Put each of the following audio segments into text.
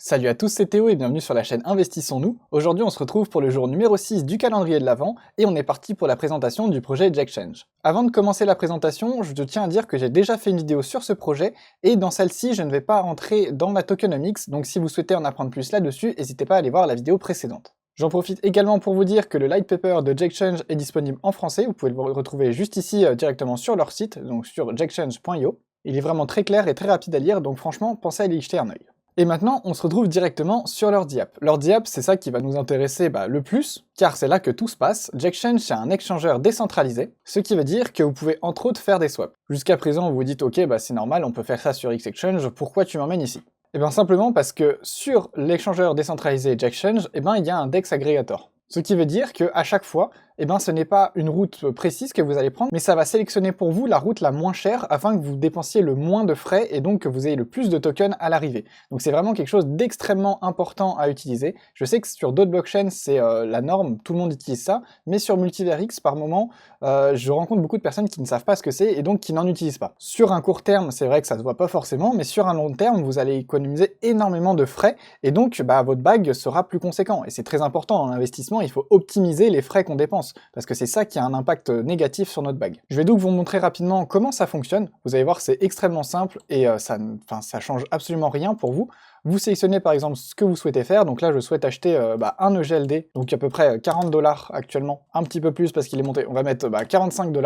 Salut à tous, c'est Théo et bienvenue sur la chaîne Investissons-nous. Aujourd'hui on se retrouve pour le jour numéro 6 du calendrier de l'Avent et on est parti pour la présentation du projet Jackchange. Avant de commencer la présentation, je tiens à dire que j'ai déjà fait une vidéo sur ce projet et dans celle-ci je ne vais pas rentrer dans ma tokenomics, donc si vous souhaitez en apprendre plus là-dessus, n'hésitez pas à aller voir la vidéo précédente. J'en profite également pour vous dire que le light paper de Jackchange est disponible en français, vous pouvez le retrouver juste ici directement sur leur site, donc sur jackchange.io. Il est vraiment très clair et très rapide à lire, donc franchement pensez à aller y jeter un œil. Et maintenant, on se retrouve directement sur leur DApp. Leur DApp, c'est ça qui va nous intéresser le plus, car c'est là que tout se passe. Jackchange, c'est un échangeur décentralisé, ce qui veut dire que vous pouvez entre autres faire des swaps. Jusqu'à présent, vous vous dites, ok, c'est normal, on peut faire ça sur Xexchange, pourquoi tu m'emmènes ici? Et bien simplement parce que sur l'échangeur décentralisé Jackchange, il y a un DEX aggregator. Ce qui veut dire qu'à chaque fois, ce n'est pas une route précise que vous allez prendre, mais ça va sélectionner pour vous la route la moins chère afin que vous dépensiez le moins de frais et donc que vous ayez le plus de tokens à l'arrivée. Donc c'est vraiment quelque chose d'extrêmement important à utiliser. Je sais que sur d'autres blockchains, c'est la norme, tout le monde utilise ça, mais sur Multiverix, par moment, je rencontre beaucoup de personnes qui ne savent pas ce que c'est et donc qui n'en utilisent pas. Sur un court terme, c'est vrai que ça se voit pas forcément, mais sur un long terme, vous allez économiser énormément de frais et donc votre bag sera plus conséquent. Et c'est très important dans l'investissement, il faut optimiser les frais qu'on dépense, parce que c'est ça qui a un impact négatif sur notre bag. Je vais donc vous montrer rapidement comment ça fonctionne. Vous allez voir, c'est extrêmement simple et ça change absolument rien pour vous. Vous sélectionnez par exemple ce que vous souhaitez faire, donc là je souhaite acheter un EGLD, donc à peu près 40 $ actuellement, un petit peu plus parce qu'il est monté, on va mettre 45 $,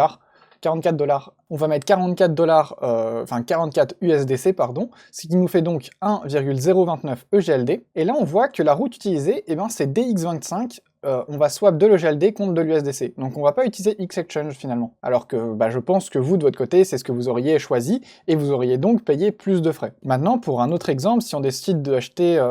44 $, on va mettre 44 $, 44 USDC pardon, ce qui nous fait donc 1,029 EGLD, et là on voit que la route utilisée, c'est DX25, on va swap de l'EGLD contre de l'USDC, donc on va pas utiliser Xexchange finalement, alors que je pense que vous de votre côté c'est ce que vous auriez choisi, et vous auriez donc payé plus de frais. Maintenant pour un autre exemple, si on décide d'acheter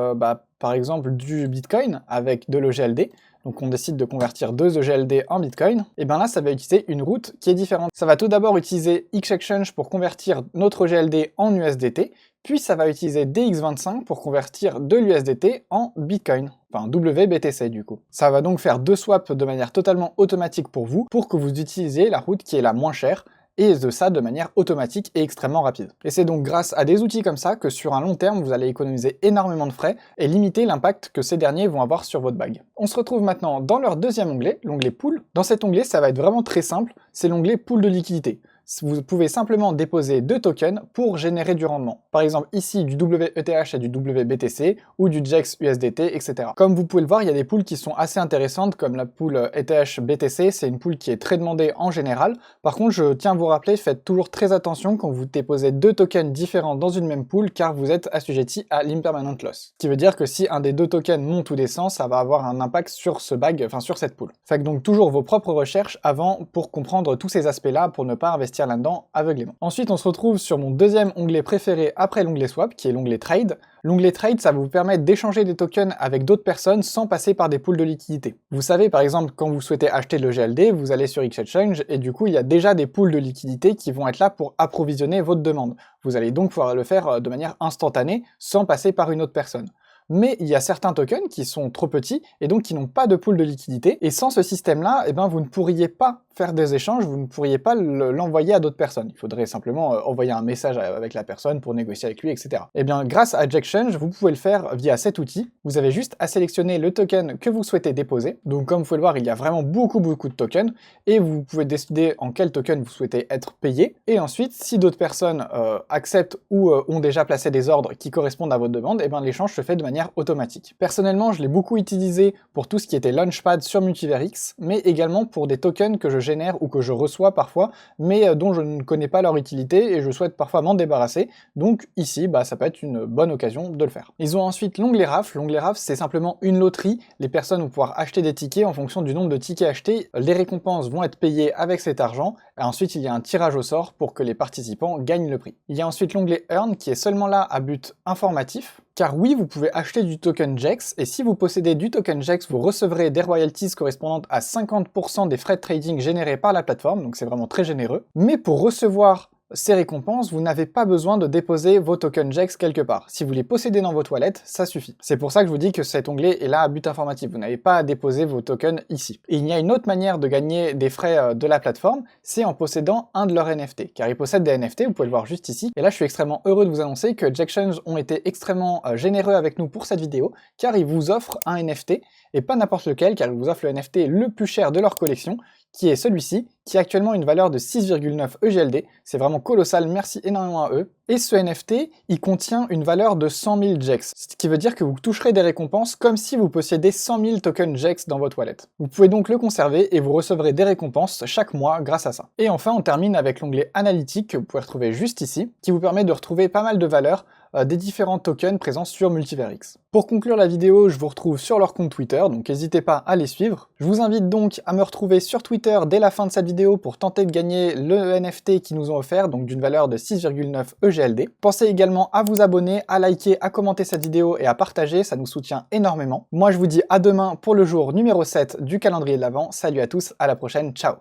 par exemple du Bitcoin avec de l'EGLD, donc on décide de convertir 2 EGLD en Bitcoin, et là ça va utiliser une route qui est différente. Ça va tout d'abord utiliser Xexchange pour convertir notre EGLD en USDT, puis ça va utiliser DX25 pour convertir de l'USDT en Bitcoin, enfin WBTC du coup. Ça va donc faire 2 swaps de manière totalement automatique pour vous, pour que vous utilisiez la route qui est la moins chère, et de ça de manière automatique et extrêmement rapide. Et c'est donc grâce à des outils comme ça que sur un long terme, vous allez économiser énormément de frais et limiter l'impact que ces derniers vont avoir sur votre bag. On se retrouve maintenant dans leur deuxième onglet, l'onglet Pool. Dans cet onglet, ça va être vraiment très simple, c'est l'onglet Pool de liquidité. Vous pouvez simplement déposer 2 tokens pour générer du rendement. Par exemple ici du WETH et du WBTC ou du JEX USDT, etc. Comme vous pouvez le voir, il y a des pools qui sont assez intéressantes comme la pool ETH BTC, c'est une pool qui est très demandée en général. Par contre, je tiens à vous rappeler, faites toujours très attention quand vous déposez 2 tokens différents dans une même pool car vous êtes assujetti à l'impermanent loss. Ce qui veut dire que si un des 2 tokens monte ou descend, ça va avoir un impact sur ce bag, sur cette pool. Faites donc toujours vos propres recherches avant pour comprendre tous ces aspects-là pour ne pas investir là-dedans aveuglément. Ensuite, on se retrouve sur mon deuxième onglet préféré après l'onglet Swap, qui est l'onglet Trade. L'onglet Trade, ça va vous permettre d'échanger des tokens avec d'autres personnes sans passer par des pools de liquidité. Vous savez, par exemple, quand vous souhaitez acheter de l'EGLD, vous allez sur Xexchange et du coup, il y a déjà des pools de liquidité qui vont être là pour approvisionner votre demande. Vous allez donc pouvoir le faire de manière instantanée sans passer par une autre personne. Mais il y a certains tokens qui sont trop petits et donc qui n'ont pas de pool de liquidité, et sans ce système-là, vous ne pourriez pas faire des échanges, vous ne pourriez pas l'envoyer à d'autres personnes. Il faudrait simplement envoyer un message avec la personne pour négocier avec lui, etc. Et bien, grâce à Jackchange, vous pouvez le faire via cet outil. Vous avez juste à sélectionner le token que vous souhaitez déposer. Donc, comme vous pouvez le voir, il y a vraiment beaucoup de tokens, et vous pouvez décider en quel token vous souhaitez être payé. Et ensuite, si d'autres personnes acceptent ou ont déjà placé des ordres qui correspondent à votre demande, l'échange se fait de manière automatique. Personnellement, je l'ai beaucoup utilisé pour tout ce qui était Launchpad sur Multiverix, mais également pour des tokens que je génère ou que je reçois parfois, mais dont je ne connais pas leur utilité et je souhaite parfois m'en débarrasser. Donc ici, ça peut être une bonne occasion de le faire. Ils ont ensuite l'onglet RAF. L'onglet RAF, c'est simplement une loterie. Les personnes vont pouvoir acheter des tickets en fonction du nombre de tickets achetés. Les récompenses vont être payées avec cet argent. Et ensuite, il y a un tirage au sort pour que les participants gagnent le prix. Il y a ensuite l'onglet Earn qui est seulement là à but informatif. Car oui, vous pouvez acheter du token JEX, et si vous possédez du token JEX, vous recevrez des royalties correspondantes à 50% des frais de trading générés par la plateforme, donc c'est vraiment très généreux. Mais pour recevoir ces récompenses, vous n'avez pas besoin de déposer vos tokens JEX quelque part. Si vous les possédez dans votre wallet, ça suffit. C'est pour ça que je vous dis que cet onglet est là à but informatif. Vous n'avez pas à déposer vos tokens ici. Et il y a une autre manière de gagner des frais de la plateforme, c'est en possédant un de leurs NFT. Car ils possèdent des NFT, vous pouvez le voir juste ici. Et là, je suis extrêmement heureux de vous annoncer que JEXchange ont été extrêmement généreux avec nous pour cette vidéo, car ils vous offrent un NFT, et pas n'importe lequel, car ils vous offrent le NFT le plus cher de leur collection, qui est celui-ci, qui a actuellement une valeur de 6,9 EGLD, c'est vraiment colossal, merci énormément à eux. Et ce NFT, il contient une valeur de 100 000 JEX, ce qui veut dire que vous toucherez des récompenses comme si vous possédiez 100 000 tokens JEX dans votre wallet. Vous pouvez donc le conserver et vous recevrez des récompenses chaque mois grâce à ça. Et enfin, on termine avec l'onglet analytique que vous pouvez retrouver juste ici, qui vous permet de retrouver pas mal de valeurs des différents tokens présents sur Multiverix. Pour conclure la vidéo, je vous retrouve sur leur compte Twitter, donc n'hésitez pas à les suivre. Je vous invite donc à me retrouver sur Twitter dès la fin de cette vidéo pour tenter de gagner le NFT qu'ils nous ont offert, donc d'une valeur de 6,9 EGLD. Pensez également à vous abonner, à liker, à commenter cette vidéo et à partager, ça nous soutient énormément. Moi je vous dis à demain pour le jour numéro 7 du calendrier de l'Avent. Salut à tous, à la prochaine, ciao!